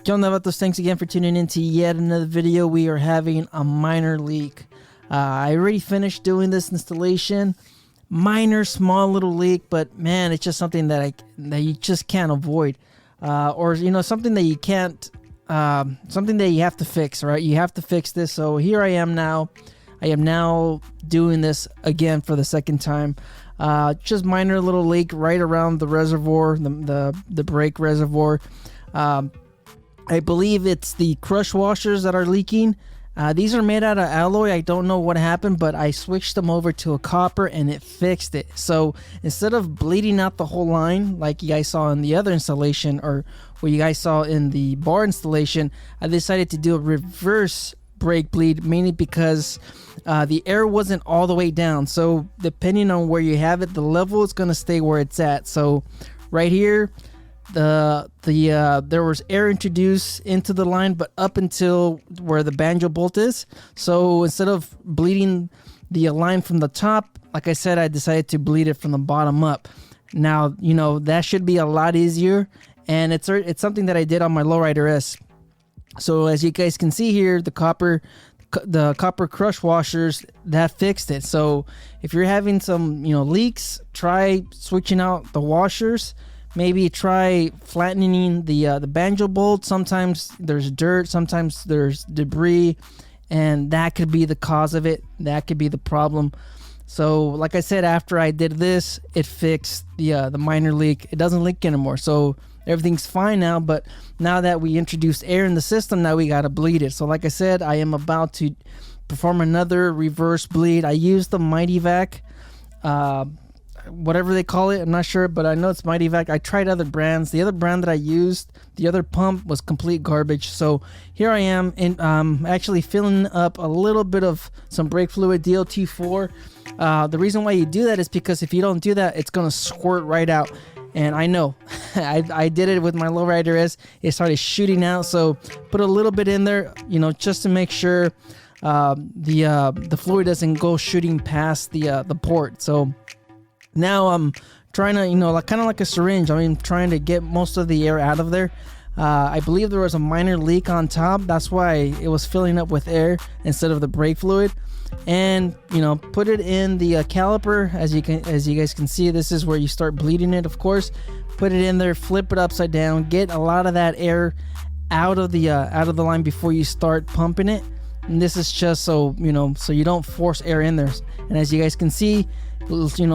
Yo, Vatos, thanks again for tuning in to yet another video. We are having a minor leak. I already finished doing this installation. Minor, small little leak, but man, it's just something that you just can't avoid, or something that you can't, something that you have to fix. Right? You have to fix this. So here I am now. I am now doing this again for the second time. Just minor little leak right around the reservoir, the brake reservoir. I believe it's the crush washers that are leaking. These are made out of alloy. I don't know what happened, but I switched them over to a copper and it fixed it. So instead of bleeding out the whole line like you guys saw in the other installation, or what you guys saw in the bar installation, I decided to do a reverse brake bleed, mainly because the air wasn't all the way down. So depending on where you have it, the level is going to stay where it's at. So right here, there was air introduced into the line, but up until where the banjo bolt is. So instead of bleeding the line from the top, like I said, I decided to bleed it from the bottom up. Now, that should be a lot easier, and it's something that I did on my Lowrider S. So as you guys can see here, the copper crush washers, that fixed it. So if you're having some leaks, try switching out the washers. Maybe try flattening the banjo bolt. Sometimes there's dirt, sometimes there's debris, and that could be the cause of it. That could be the problem. So like I said, after I did this, it fixed the minor leak. It doesn't leak anymore, so everything's fine now. But now that we introduced air in the system, now we gotta bleed it. So like I said, I am about to perform another reverse bleed. I used the Mighty Vac, whatever they call it, I'm not sure, but I know it's Mighty Vac. I tried other brands. The other brand that I used, the other pump, was complete garbage. So here I am, and actually filling up a little bit of some brake fluid, DOT4. The reason why you do that is because if you don't do that, it's gonna squirt right out. And I know, I did it with my Lowrider S. It started shooting out. So put a little bit in there, just to make sure the fluid doesn't go shooting past the port. So now I'm trying to, kind of like a syringe, I'm trying to get most of the air out of there. I believe there was a minor leak on top. That's why it was filling up with air instead of the brake fluid. And put it in the caliper. As you guys can see, this is where you start bleeding it, of course. Put it in there, flip it upside down, get a lot of that air out of the line before you start pumping it. And this is just so so you don't force air in there. And as you guys can see,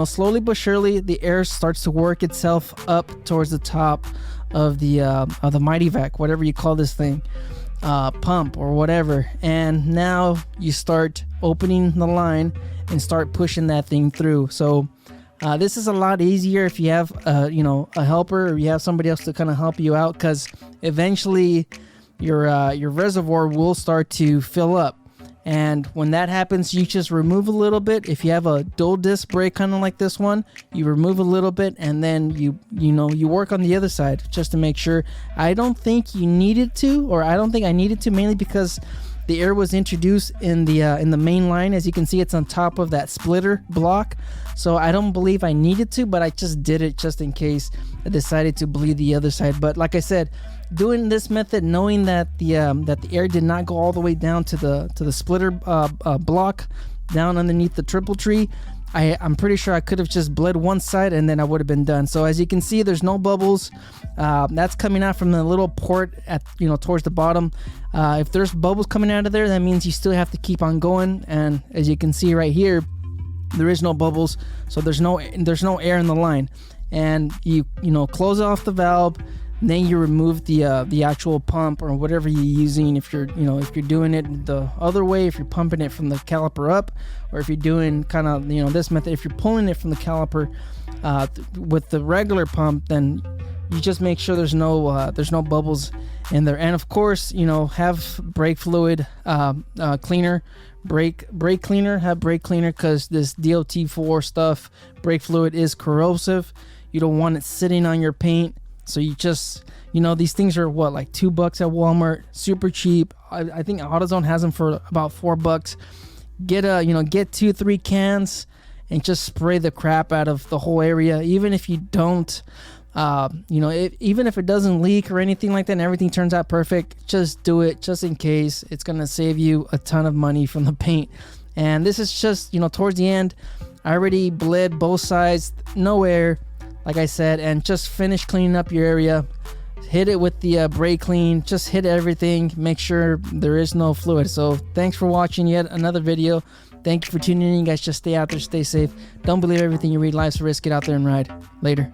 slowly but surely the air starts to work itself up towards the top of the Mighty Vac, whatever you call this thing, pump or whatever. And now you start opening the line and start pushing that thing through. So this is a lot easier if you have a helper, or you have somebody else to kind of help you out, because eventually your reservoir will start to fill up. And when that happens, you just remove a little bit. If you have a dual disc brake, kind of like this one, you remove a little bit, and then you work on the other side just to make sure. I don't think you needed to, or I don't think I needed to, mainly because the air was introduced in the main line. As you can see, it's on top of that splitter block. So I don't believe I needed to, but I just did it just in case I decided to bleed the other side. But like I said, doing this method, knowing that the air did not go all the way down to the splitter block down underneath the triple tree, I'm pretty sure I could have just bled one side and then I would have been done. So as you can see, there's no bubbles. That's coming out from the little port at towards the bottom. If there's bubbles coming out of there, that means you still have to keep on going. And as you can see right here, there is no bubbles, so there's no air in the line. And you close off the valve. And then you remove the actual pump or whatever you're using. If you're doing it the other way, if you're pumping it from the caliper up, or if you're doing kind of this method, if you're pulling it from the caliper with the regular pump, then you just make sure there's no bubbles in there. And of course, have brake fluid cleaner, brake cleaner. Have brake cleaner, because this DOT4 stuff, brake fluid, is corrosive. You don't want it sitting on your paint. So you just, these things are what, like $2 at Walmart, super cheap. I think AutoZone has them for about $4. Get 2-3 cans and just spray the crap out of the whole area. Even if you don't You know, even if it doesn't leak or anything like that and everything turns out perfect, just do it just in case. It's gonna save you a ton of money from the paint. And this is just, you know, towards the end, I already bled both sides, no air, like I said, and just finished cleaning up your area. Hit it with the brake clean, just hit everything, make sure there is no fluid. So thanks for watching yet another video. Thank you for tuning in. You guys just stay out there, stay safe. Don't believe everything you read. Life's a risk. Get out there and ride. Later.